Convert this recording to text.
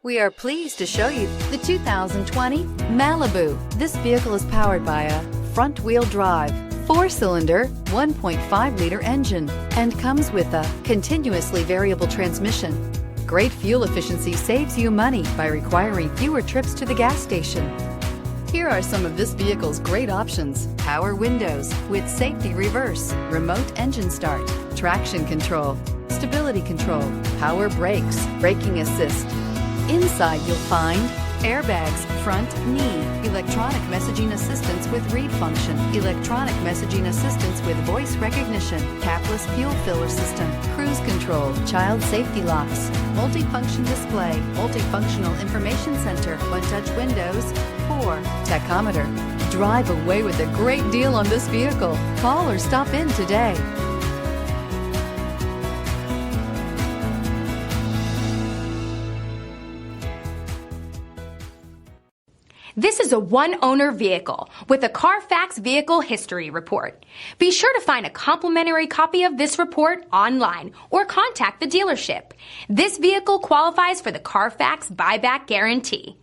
We are pleased to show you the 2020 Malibu. This vehicle is powered by a front-wheel drive, 4-cylinder, 1.5-liter engine, and comes with a continuously variable transmission. Great fuel efficiency saves you money by requiring fewer trips to the gas station. Here are some of this vehicle's great options: power windows with safety reverse, remote engine start, traction control, stability control, power brakes, braking assist. Inside you'll find airbags, front knee, electronic messaging assistance with read function, electronic messaging assistance with voice recognition, tapless fuel filler system, cruise control, child safety locks, multifunction display, multifunctional information center, one-touch windows, 4 tachometer. Drive away with a great deal on this vehicle. Call or stop in today. This is a one-owner vehicle with a Carfax Vehicle History Report. Be sure to find a complimentary copy of this report online or contact the dealership. This vehicle qualifies for the Carfax Buyback Guarantee.